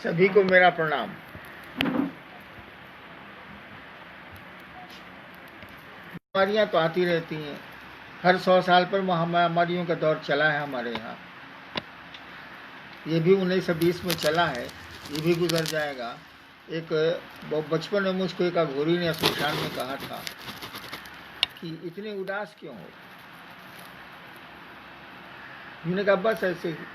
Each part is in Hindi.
सभी को मेरा प्रणाम। बीमारियां तो आती रहती हैं, हर 100 साल पर महामारियों का दौर चला है हमारे यहाँ। ये भी 1920 में चला है, ये भी गुजर जाएगा। एक बचपन में मुझको एक अघोरी ने शमशान में कहा था कि इतने उदास क्यों हो। मैंने कहा बस ऐसे ही।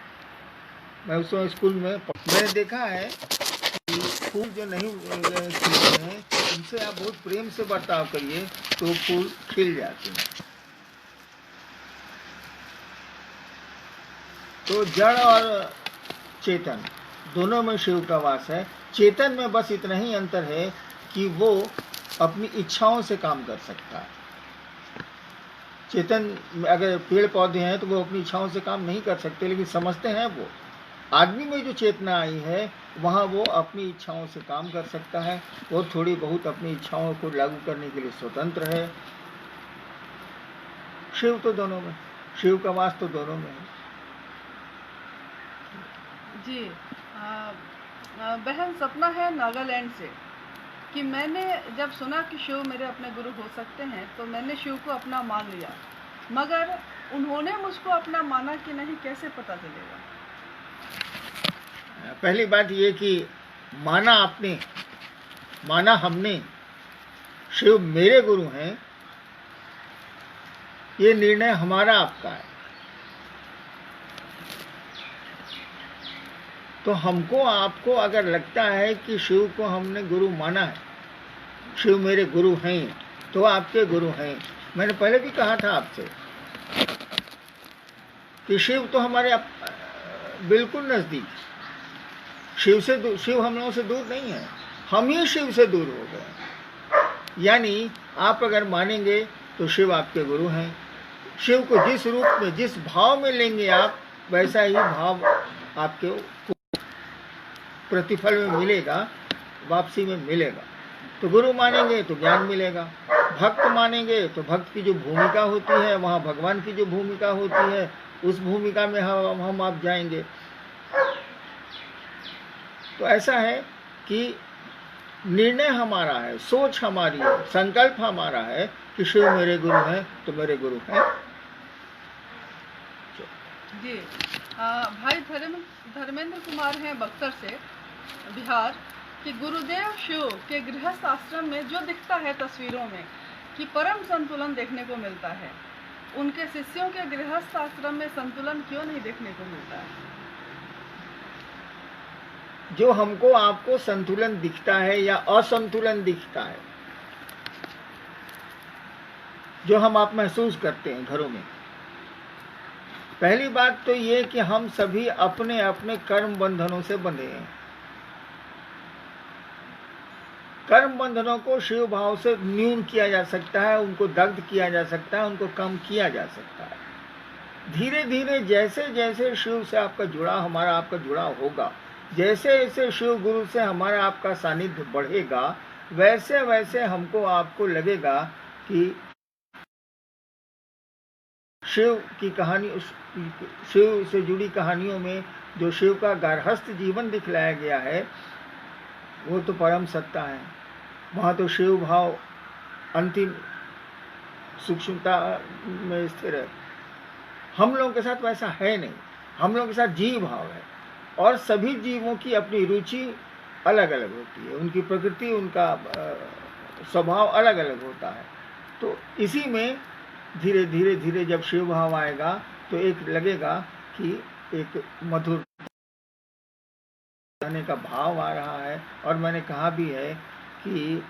मैं उस समय स्कूल में मैंने देखा है कि फूल जो नहीं खिलते हैं उनसे आप बहुत प्रेम से बर्ताव करिए तो फूल खिल जाते हैं। तो जड़ और चेतन दोनों में शिव का वास है। चेतन में बस इतना ही अंतर है कि वो अपनी इच्छाओं से काम कर सकता है। चेतन अगर पेड़ पौधे हैं तो वो अपनी इच्छाओं से काम नहीं कर सकते, लेकिन समझते हैं वो। आदमी में जो चेतना आई है वहाँ वो अपनी इच्छाओं से काम कर सकता है, वो थोड़ी बहुत अपनी इच्छाओं को लागू करने के लिए स्वतंत्र है। शिव तो दोनों में, शिव का वास तो दोनों में है। जी बहन सपना है नागालैंड से कि मैंने जब सुना कि शिव मेरे अपने गुरु हो सकते हैं तो मैंने शिव को अपना मान लिया, मगर उन्होंने मुझको अपना माना कि नहीं, कैसे पता चलेगा? पहली बात ये कि माना आपने, माना हमने, शिव मेरे गुरु हैं, ये निर्णय हमारा आपका है। तो हमको आपको अगर लगता है कि शिव को हमने गुरु माना है, शिव मेरे गुरु हैं, तो आपके गुरु हैं। मैंने पहले भी कहा था आपसे कि शिव तो हमारे बिल्कुल नजदीक, शिव हम लोगों से दूर नहीं है, हम ही शिव से दूर हो गए। यानी आप अगर मानेंगे तो शिव आपके गुरु हैं। शिव को जिस रूप में, जिस भाव में लेंगे आप, वैसा ही भाव आपके प्रतिफल में मिलेगा, वापसी में मिलेगा। तो गुरु मानेंगे तो ज्ञान मिलेगा, भक्त मानेंगे तो भक्त की जो भूमिका होती है, वहाँ भगवान की जो भूमिका होती है, उस भूमिका में हम आप जाएंगे। तो ऐसा है कि निर्णय हमारा है, सोच हमारी है, संकल्प हमारा है कि शिव मेरे गुरु हैं तो मेरे गुरु हैं। जी भाई धर्मेंद्र कुमार हैं बक्सर से, बिहार, कि गुरुदेव शिव के गृहस्थ आश्रम में जो दिखता है तस्वीरों में कि परम संतुलन देखने को मिलता है, उनके शिष्यों के गृहस्थ आश्रम में संतुलन क्यों नहीं देखने को मिलता है? जो हमको आपको संतुलन दिखता है या असंतुलन दिखता है, जो हम आप महसूस करते हैं घरों में, पहली बात तो ये कि हम सभी अपने अपने कर्म बंधनों से बंधे हैं। कर्म बंधनों को शिव भाव से न्यून किया जा सकता है, उनको दग्ध किया जा सकता है, उनको कम किया जा सकता है। धीरे धीरे जैसे जैसे शिव से आपका जुड़ाव, हमारा आपका जुड़ाव होगा, जैसे जैसे शिव गुरु से हमारा आपका सानिध्य बढ़ेगा, वैसे वैसे हमको आपको लगेगा कि शिव की कहानी, शिव से जुड़ी कहानियों में जो शिव का गार्हस्थ जीवन दिखलाया गया है वो तो परम सत्ता है। वहाँ तो शिव भाव अंतिम सूक्ष्मता में स्थिर है। हम लोगों के साथ वैसा है नहीं, हम लोगों के साथ जीव भाव है, और सभी जीवों की अपनी रुचि अलग अलग होती है, उनकी प्रकृति, उनका स्वभाव अलग अलग होता है। तो इसी में धीरे धीरे धीरे जब शिव भाव आएगा तो एक लगेगा कि एक मधुर रहने का भाव आ रहा है। और मैंने कहा भी है कि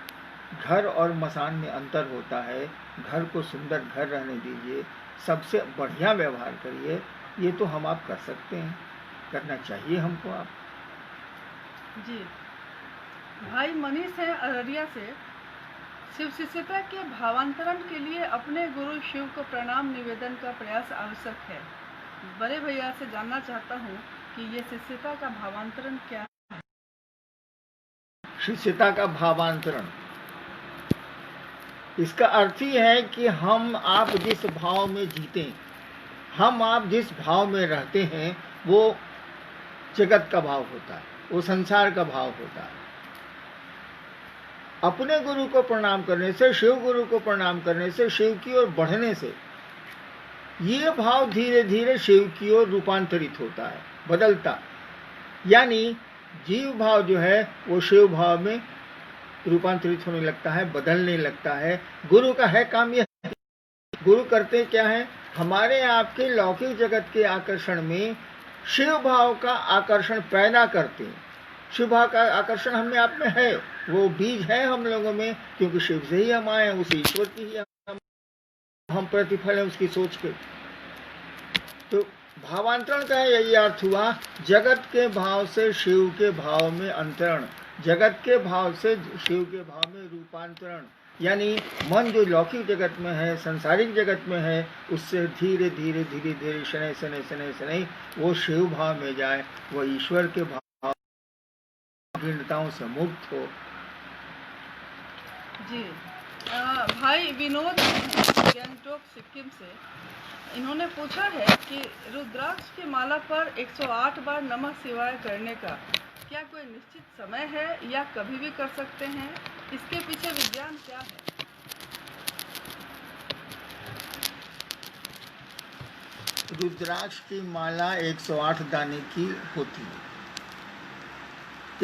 घर और मसान में अंतर होता है। घर को सुंदर घर रहने दीजिए, सबसे बढ़िया व्यवहार करिए, ये तो हम आप कर सकते हैं, करना चाहिए हमको। आप जी भाई मनीष है अररिया से, शिव शिष्यता के भावांतरण के लिए अपने गुरु शिव को प्रणाम निवेदन का प्रयास आवश्यक है। बड़े भैया से जानना चाहता हूँ कि ये शिष्यता का भावांतरण क्या है? शिष्यता का भावांतरण, इसका अर्थ ही है कि हम आप जिस भाव में जीते, हम आप जिस भाव में रहते हैं, वो जगत का भाव होता है। वो संसार का भाव होता है। अपने गुरु को प्रणाम करने से, शिव गुरु को प्रणाम करने से, शिव की ओर बढ़ने से ये भाव धीरे धीरे शिव की ओर रूपांतरित होता है, बदलता। यानी जीव भाव जो है वो शिव भाव में रूपांतरित होने लगता है, बदलने लगता है। गुरु का है काम यह, गुरु करते क्या है, हमारे आपके लौकिक जगत के आकर्षण में शिव भाव का आकर्षण पैदा करते हैं। शिव भाव का आकर्षण हमें आप में है, वो बीज है हम लोगों में, क्योंकि शिव से ही हम आए हैं, उस ईश्वर की ही हम प्रतिफल है उसकी सोच के। तो भावांतरण का यही अर्थ हुआ, जगत के भाव से शिव के भाव में अंतरण, जगत के भाव से शिव के भाव में रूपांतरण। यानी मन जो लौकिक जगत में है, सांसारिक जगत में है, उससे धीरे धीरे धीरे धीरे शनै शनै शनै शनै वो शिव भाव में जाए, वो ईश्वर के भाव भिन्नताओं से मुक्त हो। जी भाई विनोद गैंगटोक सिक्किम से, इन्होंने पूछा है कि रुद्राक्ष की माला पर 108 बार नमः शिवाय करने का क्या कोई निश्चित समय है या कभी भी कर सकते हैं? इसके पीछे विज्ञान क्या है? रुद्राक्ष की माला 108 दाने की होती है।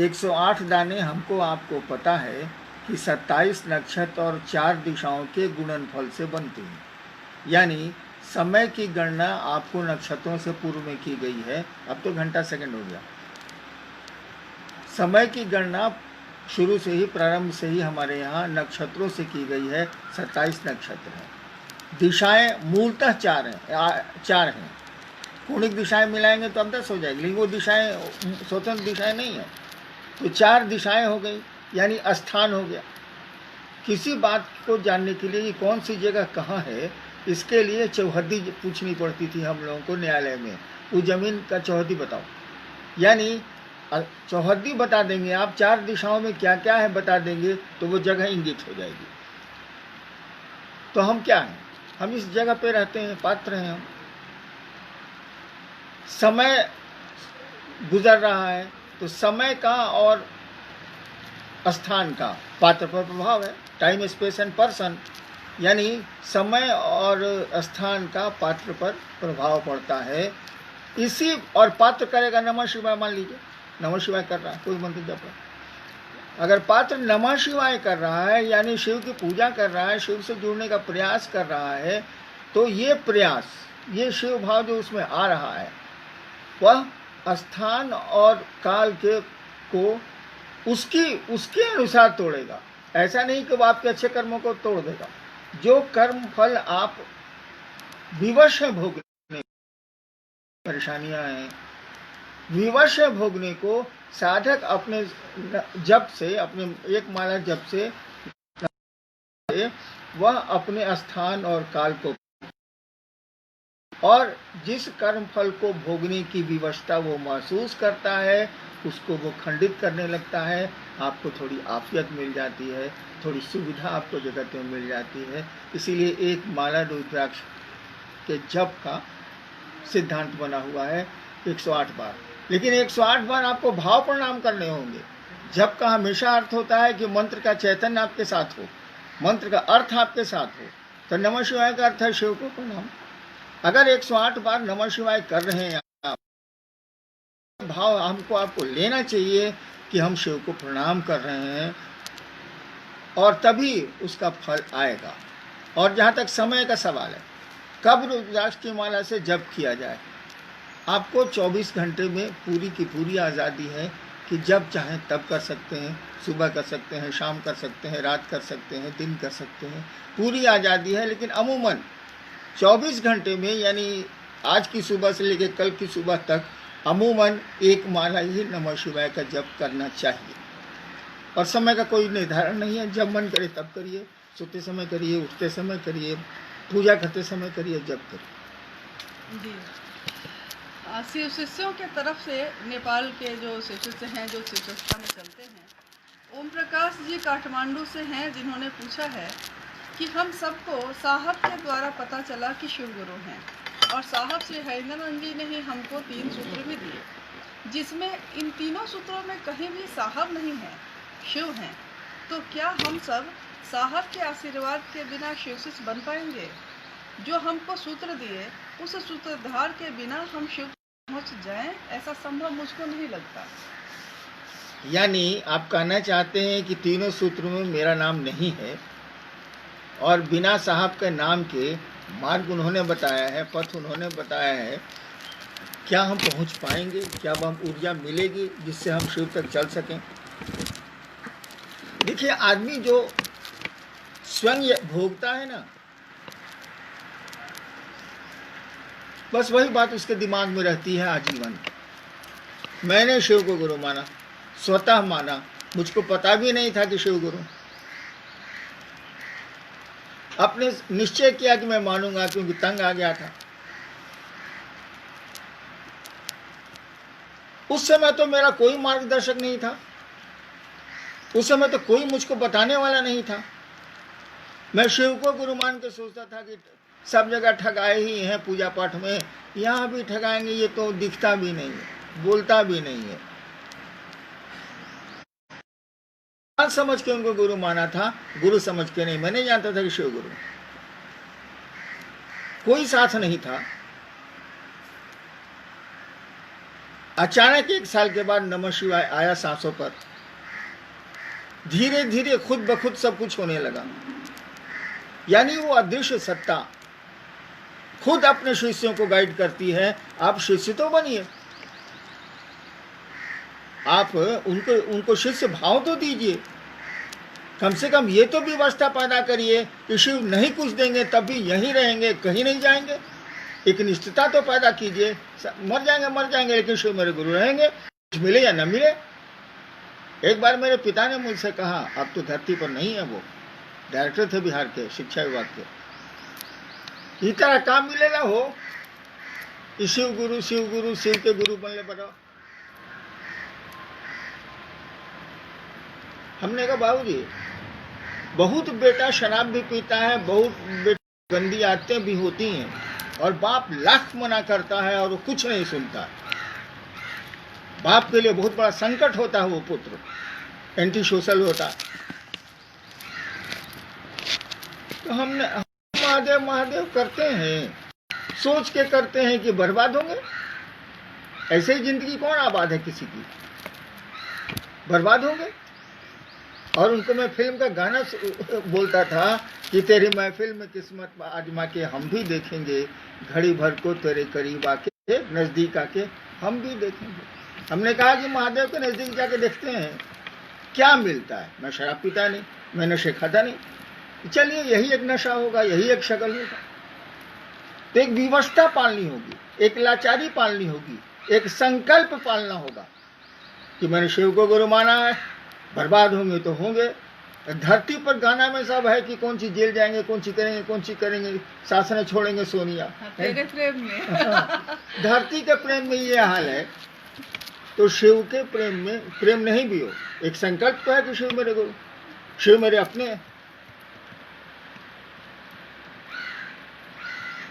108 दाने हमको आपको पता है कि 27 नक्षत्र और 4 दिशाओं के गुणनफल से बनते हैं। यानी समय की गणना आपको नक्षत्रों से पूर्व में की गई है, अब तो घंटा सेकंड हो गया। समय की गणना शुरू से ही, प्रारंभ से ही हमारे यहाँ नक्षत्रों से की गई है। 27 नक्षत्र हैं। दिशाएं मूलतः 4 हैं। कोणिक दिशाएं मिलाएंगे तो अब 10 हो जाएगी, लेकिन वो दिशाएं स्वतंत्र दिशाएं नहीं है। तो 4 दिशाएं हो गई, यानी स्थान हो गया। किसी बात को जानने के लिए कौन सी जगह कहाँ है, इसके लिए चौहद्दी पूछनी पड़ती थी हम लोगों को न्यायालय में, वो जमीन का चौहद्दी बताओ। यानी चौहद्दी बता देंगे आप, 4 दिशाओं में क्या क्या है बता देंगे, तो वो जगह इंगित हो जाएगी। तो हम क्या हैं, हम इस जगह पे रहते हैं, पात्र हैं हम। समय गुजर रहा है, तो समय का और स्थान का पात्र पर प्रभाव है। टाइम, स्पेस एंड पर्सन, यानी समय और स्थान का पात्र पर प्रभाव पड़ता है। इसी और पात्र करेगा नमः शिवाय, मान लीजिए नमः शिवाय कर रहा है, कोई मंत्र जप रहा है। अगर पात्र नमः शिवाय कर रहा है, यानी शिव की पूजा कर रहा है, शिव से जुड़ने का प्रयास कर रहा है, तो ये प्रयास, ये शिव भाव जो उसमें आ रहा है, वह स्थान और काल के को उसके अनुसार तोड़ेगा। ऐसा नहीं कि वो आपके अच्छे कर्मों को तोड़ देगा। जो कर्म फल आप विवश हैं भोगने, परेशानियां हैं, विवश है भोगने को, साधक अपने जप से, अपने एक माला जप से वह अपने स्थान और काल को, और जिस कर्म फल को भोगने की विवशता वो महसूस करता है, उसको वो खंडित करने लगता है। आपको थोड़ी आफियत मिल जाती है, थोड़ी सुविधा आपको जगत में मिल जाती है। इसीलिए एक माला रुद्राक्ष के जप का सिद्धांत बना हुआ है 108 बार। लेकिन 108 बार आपको भाव प्रणाम करने होंगे। जप का हमेशा अर्थ होता है कि मंत्र का चैतन्य आपके साथ हो, मंत्र का अर्थ आपके साथ हो। तो नमः शिवाय का अर्थ है शिव को प्रणाम। अगर 108 बार नमः शिवाय कर रहे हैं आप, भाव हमको आपको लेना चाहिए कि हम शिव को प्रणाम कर रहे हैं, और तभी उसका फल आएगा। और जहाँ तक समय का सवाल है, कब रुद्राक्ष की माला से जप किया जाए, आपको 24 घंटे में पूरी की पूरी आज़ादी है कि जब चाहें तब कर सकते हैं। सुबह कर सकते हैं, शाम कर सकते हैं, रात कर सकते हैं, दिन कर सकते हैं, पूरी आज़ादी है। लेकिन अमूमन 24 घंटे में, यानी आज की सुबह से लेकर कल की सुबह तक, अमूमन एक माला ही नमः शिवाय का जप करना चाहिए। और समय का कोई निर्धारण नहीं है, जब मन करे तब करिए, सोते समय करिए, उठते समय करिए, पूजा करते समय करिए, जप करिए। जी, शिव शिष्यों के तरफ से नेपाल के जो शिव शिष्य हैं, जो शिव संस्था में चलते हैं, ओम प्रकाश जी काठमांडू से हैं, जिन्होंने पूछा है कि हम सबको साहब के द्वारा पता चला कि शिव गुरु हैं, और साहब श्री हरिनंदन जी ने ही हमको 3 सूत्र भी दिए। जिसमें इन तीनों सूत्रों में कहीं भी साहब नहीं है, शिव हैं, तो क्या हम सब साहब के आशीर्वाद के बिना शिव शिष्य बन पाएंगे? जो हमको सूत्र दिए, उस सूत्रधार के बिना हम शिव पहुंच जाएं, ऐसा संभव मुझको नहीं लगता। यानी आप कहना चाहते हैं कि तीनों सूत्रों में मेरा नाम नहीं है और बिना साहब के नाम के मार्ग उन्होंने बताया है, पथ उन्होंने बताया है, क्या हम पहुंच पाएंगे? क्या हम ऊर्जा मिलेगी जिससे हम शिव तक चल सकें? देखिए, आदमी जो स्वयं भोगता है ना, बस वही बात उसके दिमाग में रहती है आजीवन। मैंने शिव को गुरु माना, स्वतः माना, मुझको पता भी नहीं था कि शिव गुरु। अपने निश्चय किया कि मैं मानूंगा क्योंकि तंग आ गया था। उस समय तो मेरा कोई मार्गदर्शक नहीं था, उस समय तो कोई मुझको बताने वाला नहीं था। मैं शिव को गुरु मान के सोचता था कि सब जगह ठगाए ही हैं, पूजा पाठ में यहाँ भी ठगाएंगे, ये तो दिखता भी नहीं है, बोलता भी नहीं है। समझ के उनको गुरु माना था, गुरु समझ के नहीं। मैं नहीं जानता था कि शिव गुरु, कोई साथ नहीं था। अचानक 1 साल के बाद नमः शिवाय आया सांसों पर, धीरे धीरे खुद ब खुद सब कुछ होने लगा। यानी वो अदृश्य सत्ता खुद अपने शिष्यों को गाइड करती है। आप शिष्य तो बनिए, आप उनको शिष्य भाव तो दीजिए, कम से कम ये तो व्यवस्था पैदा करिए कि शिव नहीं कुछ देंगे तब भी यहीं रहेंगे, कहीं नहीं जाएंगे। एक निष्ठता तो पैदा कीजिए। मर जाएंगे लेकिन शिव मेरे गुरु रहेंगे, कुछ मिले या न मिले। एक बार मेरे पिता ने मुझसे कहा, अब तो धरती पर नहीं है, वो डायरेक्टर थे बिहार के शिक्षा विभाग के, इस तरह काम मिलेगा हो शिव गुरु शिव के गुरु बनले बताओ। हमने कहा बाबूजी, बहुत बेटा शराब भी पीता है, बहुत बेटा गंदी आदतें भी होती हैं, और बाप लाख मना करता है और वो कुछ नहीं सुनता। बाप के लिए बहुत बड़ा संकट होता है वो पुत्र, एंटी सोशल होता। तो हमने महादेव महादेव करते हैं, सोच के करते हैं कि बर्बाद होंगे। ऐसे ही जिंदगी कौन आबाद है किसी की, बर्बाद होंगे। और उनको मैं फिल्म का गाना बोलता था कि तेरी महफिल में किस्मत आजमा के हम भी देखेंगे, घड़ी भर को तेरे करीब आके नजदीक आके हम भी देखेंगे। हमने कहा कि महादेव के नजदीक जाके देखते हैं क्या मिलता है। मैं शराब पीता नहीं, मैं नशे खाता नहीं, चलिए यही एक नशा होगा, यही एक शक्ल होगा। तो एक व्यवस्था पालनी होगी, एक लाचारी पालनी होगी, एक संकल्प पालना होगा कि मैंने शिव को गुरु माना है, बर्बाद होंगे तो होंगे। धरती पर गाना में सब है कि कौन सी जेल जाएंगे, कौन सी करेंगे, शासन छोड़ेंगे सोनिया। तेरे प्रेम में धरती के प्रेम में ये हाल है, तो शिव के प्रेम में प्रेम नहीं भी हो, एक संकल्प तो है कि शिव मेरे गुरु, शिव मेरे अपने हैं।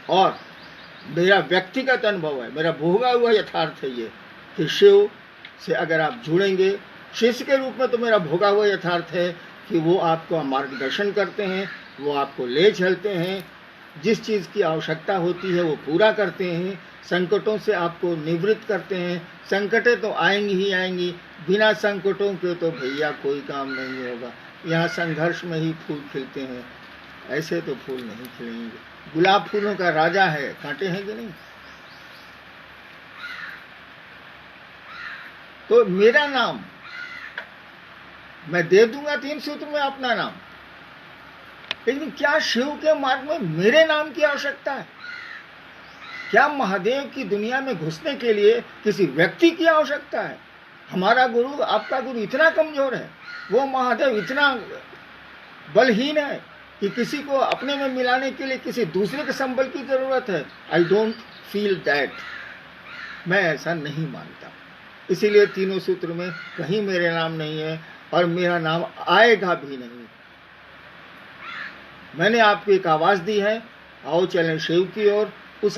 और मेरा व्यक्तिगत अनुभव है, मेरा भोगा हुआ यथार्थ है ये कि शिव से अगर आप जुड़ेंगे शिष्य के रूप में, तो मेरा भोगा हुआ यथार्थ है कि वो आपको मार्गदर्शन करते हैं, वो आपको ले चलते हैं, जिस चीज़ की आवश्यकता होती है वो पूरा करते हैं, संकटों से आपको निवृत्त करते हैं। संकटें तो आएंगी ही आएंगी, बिना संकटों के तो भैया कोई काम नहीं होगा। यहाँ संघर्ष में ही फूल खिलते हैं, ऐसे तो फूल नहीं खिलेंगे। गुलाब फूलों का राजा है, कांटे हैं कि नहीं। तो मेरा नाम मैं दे दूंगा 3 सूत्र में अपना नाम, लेकिन क्या शिव के मार्ग में मेरे नाम की आवश्यकता है? क्या महादेव की दुनिया में घुसने के लिए किसी व्यक्ति की आवश्यकता है? हमारा गुरु, आपका गुरु इतना कमजोर है, वो महादेव इतना बलहीन है कि किसी को अपने में मिलाने के लिए किसी दूसरे के संबल की जरूरत है। आई डोंट फील दैट, मैं ऐसा नहीं मानता। इसीलिए तीनों सूत्र में कहीं मेरे नाम नहीं है और मेरा नाम आएगा भी नहीं। मैंने आपको एक आवाज दी है, आओ चलें शिव की ओर। उस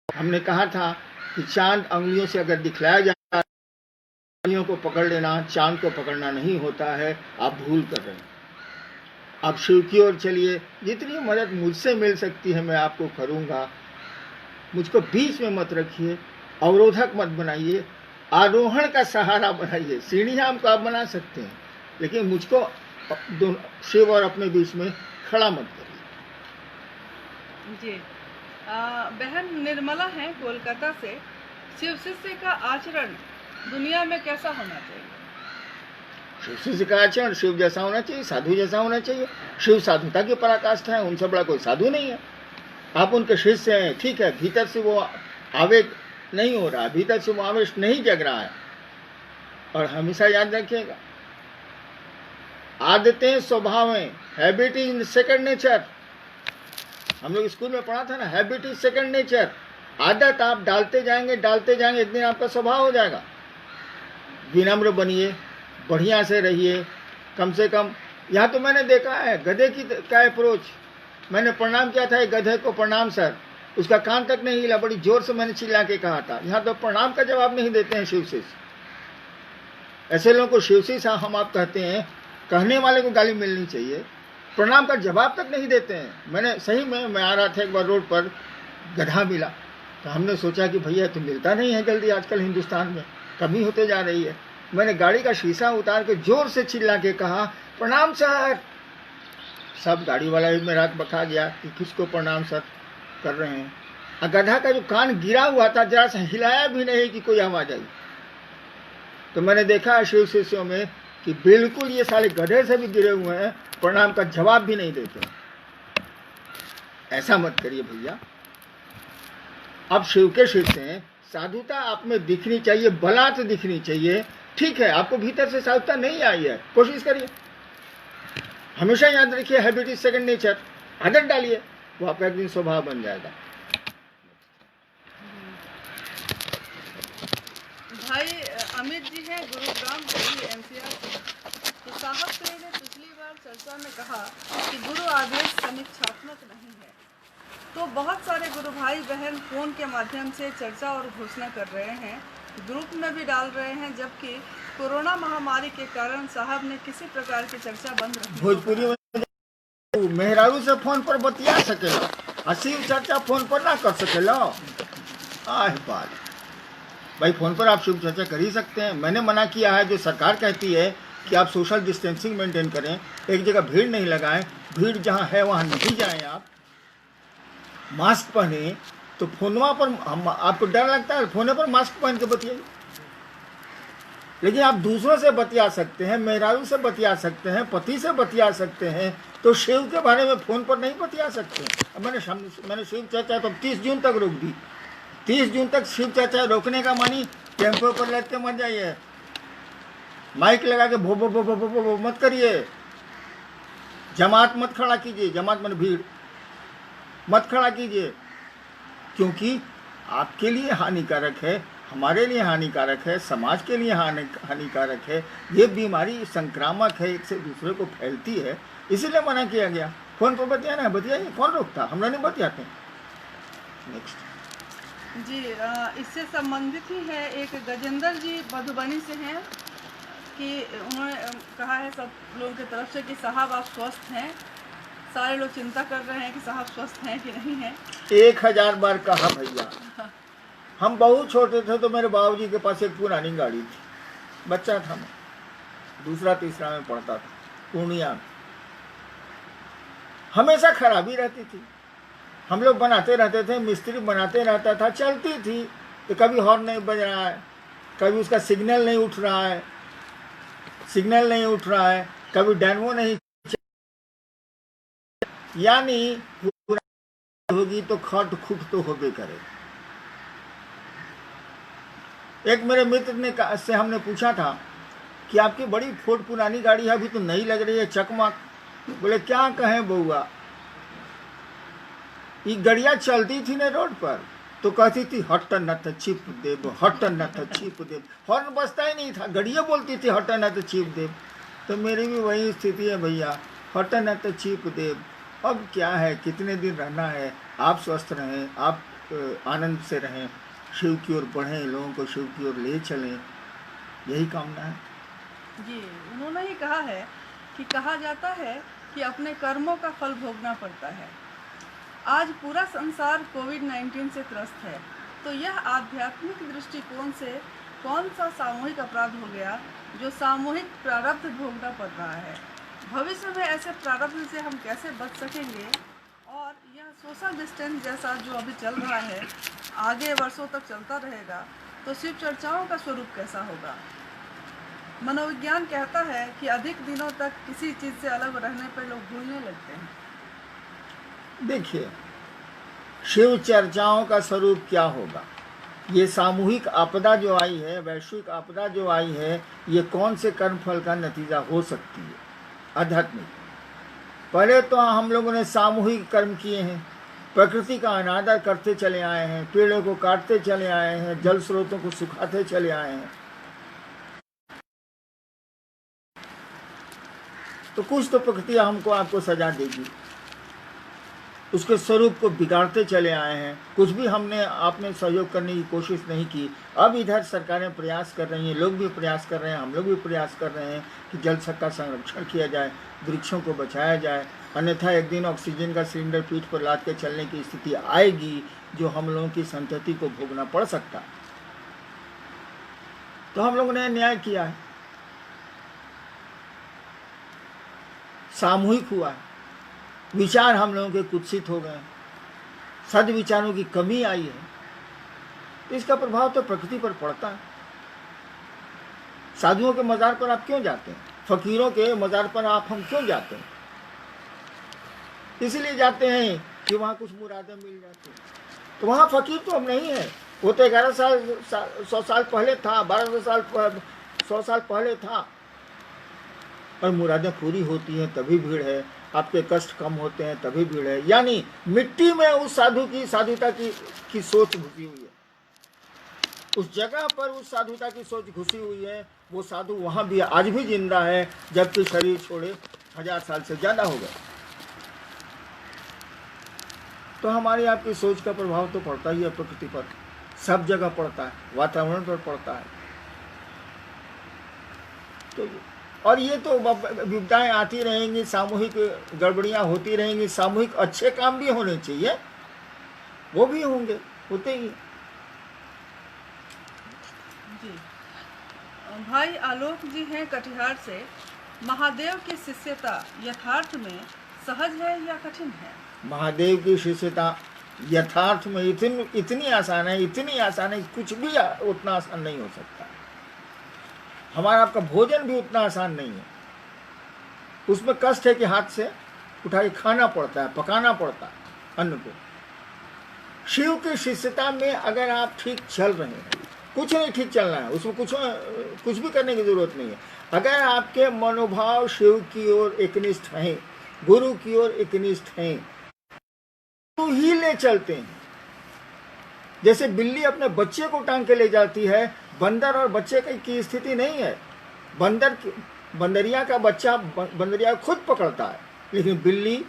हमने कहा था कि चांद अंगुलियों से अगर दिखलाया जाए, अंगुलियों को पकड़ लेना, चांद को पकड़ना नहीं होता है, आप भूल कर रहे हैं। आप शिव की ओर चलिए, जितनी मदद मुझसे मिल सकती है मैं आपको करूँगा। मुझको बीच में मत रखिए, अवरोधक मत बनाइए, आरोहण का सहारा बनाइए। सीढ़ियाँ हमको आप बना सकते हैं, लेकिन मुझको शिव और अपने बीच में खड़ा मत करिए। जी बहन निर्मला हैं कोलकाता से। शिव शिष्य का आचरण दुनिया में कैसा होना चाहिए? शिव शिष्य का आचरण शिव जैसा होना चाहिए, साधु जैसा होना चाहिए। शिव साधुता की पराकाष्ठा है, उनसे बड़ा कोई साधु नहीं है। आप उनके शिष्य हैं, ठीक है, भीतर से वो आवेग नहीं हो रहा, भीतर से वो आवेश नहीं जग रहा है। और हमेशा याद रखिएगा, आदतें स्वभावें, हैबिट इज सेकंड नेचर। हम लोग स्कूल में पढ़ा था ना, हैबिट इज सेकंड नेचर। आदत आप डालते जाएंगे, एक दिन आपका स्वभाव हो जाएगा। विनम्र बनिए, बढ़िया से रहिए, कम से कम। यहाँ तो मैंने देखा है गधे की क्या अप्रोच। मैंने प्रणाम किया था एक गधे को, प्रणाम सर, उसका कान तक नहीं हिला, बड़ी जोर से मैंने चिल्ला के कहा था। यहाँ तो प्रणाम का जवाब नहीं देते हैं शिव शिष्य। ऐसे लोगों को शिव शिष्य हम आप कहते हैं, कहने वाले को गाली मिलनी चाहिए, प्रणाम का जवाब तक नहीं देते हैं। मैंने सही में, मैं आ रहा था एक बार रोड पर, गधा मिला, तो हमने सोचा कि भैया तो मिलता नहीं है जल्दी, आजकल हिंदुस्तान में कमी होते जा रही है। मैंने गाड़ी का शीशा उतार के जोर से चिल्ला के कहा, प्रणाम सर। सब गाड़ी वाला भी मेरा बका गया कि किसको प्रणाम सर कर रहे हैं। और गधा का जो कान गिरा हुआ था, जरा सा हिलाया भी नहीं कि कोई आवाज आई। तो मैंने देखा शिव शिष्यों में कि बिल्कुल ये साले गधे से भी गिरे हुए हैं, प्रणाम का जवाब भी नहीं देते। ऐसा मत करिए भैया। अब शिव के शिष्य हैं, साधुता आप में दिखनी चाहिए, बलात् दिखनी चाहिए। ठीक है, आपको भीतर से साधुता नहीं आई है, कोशिश करिए। हमेशा याद रखिए, हैबिट इज सेकंड नेचर। आदत डालिए, वो आपका एक दिन स्वभाव बन जाएगा। भाई अमित जी हैं गुरुग्राम दिल्ली एनसीआर से। तो साहब से ने पिछली बार चर्चा में कहा कि गुरु आदेश समीक्षात्मक नहीं है। तो बहुत सारे गुरु भाई बहन फोन के माध्यम से चर्चा और घोषणा कर रहे हैं, ग्रुप में भी डाल रहे हैं, जबकि कोरोना महामारी के कारण साहब ने किसी प्रकार की चर्चा बंद रखी। भोजपुरी में मेहरारू से फोन पर बतिया सकेला, असीम चर्चा फोन पर ना कर सकेला। आह बात भाई, फोन पर आप शिव चर्चा कर ही सकते हैं। मैंने मना किया है, जो सरकार कहती है कि आप सोशल डिस्टेंसिंग मेंटेन करें, एक जगह भीड़ नहीं लगाएं, भीड़ जहां है वहां नहीं जाएं, आप मास्क पहने। तो फोनवा पर आपको डर लगता है, फोने पर मास्क पहन के बतियाइए। लेकिन आप दूसरों से बतिया सकते हैं, मेहरारू से बतिया सकते हैं, पति से बतिया सकते हैं, तो शिव के बारे में फोन पर नहीं बतिया सकते। अब मैंने शिव चर्चा तो 30 जून तक रोक दी। 30 जून तक शिव चर्चा रोकने का मानी टेम्पो पर लग के मत जाइए, माइक लगा के भो भो भो भो भो भो भो मत करिए, जमात मत खड़ा कीजिए, जमात में भीड़ मत खड़ा कीजिए, क्योंकि आपके लिए हानिकारक है, हमारे लिए हानिकारक है, समाज के लिए हानिकारक है। ये बीमारी संक्रामक है, एक से दूसरे को फैलती है, इसीलिए मना किया गया। फोन पर बतियाना है, बतियाइए, कौन रोकता? हम लोग नहीं बतियाते। नेक्स्ट जी इससे संबंधित ही है, एक गजेंद्र जी मधुबनी से हैं कि उन्होंने कहा है सब लोगों की तरफ से कि साहब आप स्वस्थ हैं। सारे लोग चिंता कर रहे हैं कि साहब स्वस्थ हैं कि नहीं हैं। 1000 बार कहा भैया। हम बहुत छोटे थे तो मेरे बाबूजी के पास एक पुरानी गाड़ी थी, बच्चा था मैं, दूसरा तीसरा में पढ़ता था, पूर्णिया में। हमेशा खराबी रहती थी, हम लोग बनाते रहते थे, मिस्त्री बनाते रहता था, चलती थी। तो कभी हॉर्न नहीं बज रहा है, कभी उसका सिग्नल नहीं उठ रहा है, कभी डैनवो नहीं, यानी होगी तो खट खुट तो होबे करे। एक मेरे मित्र से हमने पूछा था कि आपकी बड़ी फोर्ड पुरानी गाड़ी है, अभी तो नई लग रही है, चकमक। बोले क्या कहें बउआ, ये गड़िया चलती थी ना रोड पर तो कहती थी हट न तो छिप देव, हट न तो छिप देव। हॉर्न बजता ही नहीं था, गड़िया बोलती थी हट न तो छिप देव। तो मेरी भी वही स्थिति है भैया, हट न तो छिप देव। अब क्या है, कितने दिन रहना है, आप स्वस्थ रहें, आप आनंद से रहें, शिव की ओर बढ़ें, लोगों को शिव की ओर ले चलें, यही कामना है। जी, उन्होंने ही कहा है कि कहा जाता है कि अपने कर्मों का फल भोगना पड़ता है। आज पूरा संसार कोविड-19 से त्रस्त है, तो यह आध्यात्मिक दृष्टिकोण से कौन सा सामूहिक अपराध हो गया जो सामूहिक प्रारब्ध भोगना पड़ रहा है। भविष्य में ऐसे प्रारब्ध से हम कैसे बच सकेंगे, और यह सोशल डिस्टेंस जैसा जो अभी चल रहा है आगे वर्षों तक चलता रहेगा तो शिव चर्चाओं का स्वरूप कैसा होगा। मनोविज्ञान कहता है कि अधिक दिनों तक किसी चीज़ से अलग रहने पर लोग भूलने लगते हैं। देखिए, शिव चर्चाओं का स्वरूप क्या होगा, ये सामूहिक आपदा जो आई है, वैश्विक आपदा जो आई है, ये कौन से कर्मफल का नतीजा हो सकती है। आध्यात्मिक, पहले तो हम लोगों ने सामूहिक कर्म किए हैं, प्रकृति का अनादर करते चले आए हैं, पेड़ों को काटते चले आए हैं, जल स्रोतों को सुखाते चले आए हैं, तो कुछ तो प्रकृति हमको आपको सजा देगी। उसके स्वरूप को बिगाड़ते चले आए हैं, कुछ भी हमने आपने सहयोग करने की कोशिश नहीं की। अब इधर सरकारें प्रयास कर रही हैं, लोग भी प्रयास कर रहे हैं, हम लोग भी प्रयास कर रहे हैं कि जल का संरक्षण किया जाए, वृक्षों को बचाया जाए, अन्यथा एक दिन ऑक्सीजन का सिलेंडर पीठ पर लाद के चलने की स्थिति आएगी जो हम लोगों की संतति को भोगना पड़ सकता। तो हम लोगों ने न्याय किया है, सामूहिक हुआ है, विचार हम लोगों के कुत्सित हो गए, सद्विचारों की कमी आई है, तो इसका प्रभाव तो प्रकृति पर पड़ता है। साधुओं के मजार पर आप क्यों जाते हैं, फकीरों के मजार पर आप हम क्यों जाते हैं? इसलिए जाते हैं कि वहाँ कुछ मुरादें मिल जाती हैं। तो वहाँ फकीर तो अब नहीं है, वो तो 11 साल 100 साल पहले था, 1200 साल 100 साल पहले था। और मुरादें पूरी होती हैं तभी भीड़ है, आपके कष्ट कम होते हैं तभी भीड़ है। यानी मिट्टी में उस साधु की साधुता की सोच घुसी हुई है, उस जगह पर उस साधुता की सोच घुसी हुई है। वो साधु वहाँ भी आज भी जिंदा है, जबकि शरीर छोड़े 1000 साल से ज़्यादा हो गए। तो हमारी आपकी सोच का प्रभाव तो पड़ता ही है प्रकृति पर, सब जगह पड़ता है, वातावरण पर पड़ता है। तो और ये तो विपदाएं आती रहेंगी, सामूहिक गड़बड़ियां होती रहेंगी, सामूहिक अच्छे काम भी होने चाहिए, वो भी होंगे, होते ही। जी, भाई आलोक जी हैं कटिहार से। महादेव की शिष्यता यथार्थ में सहज है या कठिन है? महादेव की शिष्यता यथार्थ में इतनी आसान है, इतनी आसान है, कुछ भी उतना आसान नहीं हो सकता। हमारा आपका भोजन भी उतना आसान नहीं है, उसमें कष्ट है कि हाथ से उठा के खाना पड़ता है, पकाना पड़ता है अन्न को। शिव की शिष्यता में अगर आप ठीक चल रहे हैं, कुछ नहीं ठीक चलना है, उसमें कुछ भी करने की जरूरत नहीं है। अगर आपके मनोभाव शिव की ओर एकनिष्ठ हैं, गुरु की ओर एकनिष्ठ हैं, तो ही ले चलते हैं। जैसे बिल्ली अपने बच्चे को टांग के ले जाती है, बंदर और बच्चे की स्थिति नहीं है। बंदरिया का बच्चा बंदरिया खुद पकड़ता है, लेकिन बिल्ली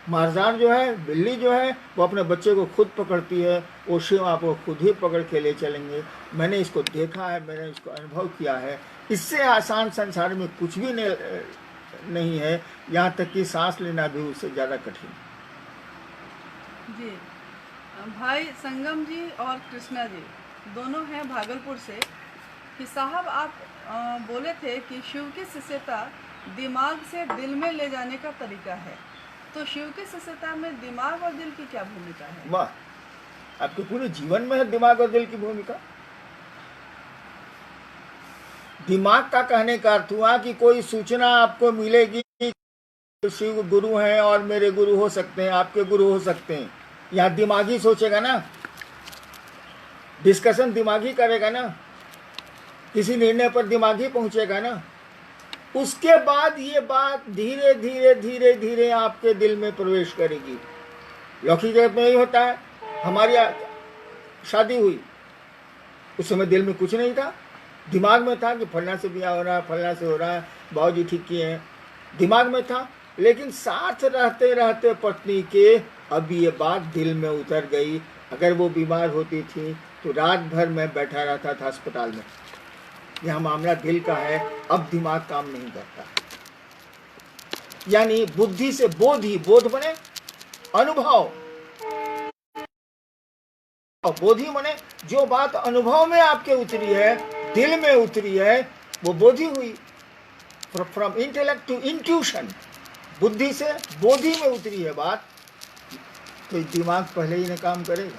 मारदार जो है, बिल्ली जो है, वो अपने बच्चे को खुद पकड़ती है। वो शिव आपको खुद ही पकड़ के ले चलेंगे। मैंने इसको देखा है, मैंने इसको अनुभव किया है। इससे आसान संसार में कुछ भी नहीं है, यहाँ तक कि सांस लेना भी उससे ज़्यादा कठिन। जी, भाई संगम जी और कृष्णा जी दोनों हैं भागलपुर से कि साहब आप बोले थे कि शिव की शिष्यता दिमाग से दिल में ले जाने का तरीका है, तो शिव की शिष्यता में दिमाग और दिल की क्या भूमिका है? वाह, आपके पूरे जीवन में है दिमाग और दिल की भूमिका। दिमाग का कहने का अर्थ हुआ कि कोई सूचना आपको मिलेगी, शिव गुरु हैं और मेरे गुरु हो सकते हैं, आपके गुरु हो सकते हैं। यहाँ दिमागी सोचेगा ना, डिस्कशन दिमागी करेगा ना, किसी निर्णय पर दिमागी पहुंचेगा ना। उसके बाद ये बात धीरे धीरे धीरे धीरे आपके दिल में प्रवेश करेगी। लौकिक जगत में यही होता है। हमारी शादी हुई, उस समय दिल में कुछ नहीं था, दिमाग में था कि फलना से ब्याह हो रहा है, फलना से हो रहा है, बाबूजी ठीक किए हैं, दिमाग में था। लेकिन साथ रहते रहते पत्नी के अब ये बात दिल में उतर गई। अगर वो बीमार होती थी तो रात भर मैं बैठा रहता था अस्पताल में। यह मामला दिल का है, अब दिमाग काम नहीं करता। यानी बुद्धि से बोध ही, बोध बने अनुभव, और बोधी मने जो बात अनुभव में आपके उतरी है, दिल में उतरी है, वो बोधी हुई। फ्रॉम इंटेलेक्ट टू इंट्यूशन, बुद्धि से बोधी में उतरी है बात, तो दिमाग पहले ही ने काम करेगा,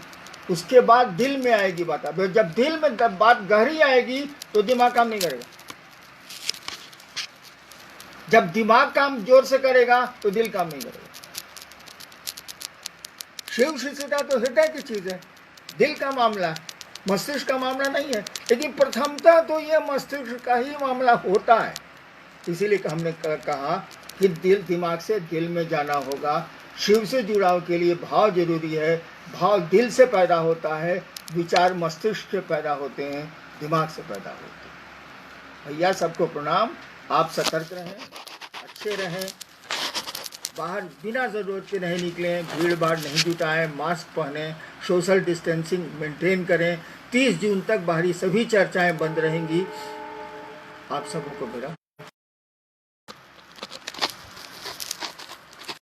उसके बाद दिल में आएगी बात। अब जब दिल में बात गहरी आएगी तो दिमाग काम नहीं करेगा। जब दिमाग काम जोर से करेगा तो दिल काम नहीं करेगा। शिव शिष्यता तो हृदय की चीज है, दिल का मामला, मस्तिष्क का मामला नहीं है। लेकिन प्रथमतः तो यह मस्तिष्क का ही मामला होता है। इसीलिए हमने कहा कि दिमाग से दिल में जाना होगा। शिव से जुड़ाव के लिए भाव जरूरी है। भाव दिल से पैदा होता है, विचार मस्तिष्क से पैदा होते हैं, दिमाग से पैदा होते हैं। भैया सबको प्रणाम। आप सतर्क रहें, अच्छे रहें, बाहर बिना ज़रूरत के नहीं निकलें, भीड़ भाड़ नहीं जुटाएं, मास्क पहनें, सोशल डिस्टेंसिंग मेंटेन करें। 30 जून तक बाहरी सभी चर्चाएं बंद रहेंगी। आप सबको मेरा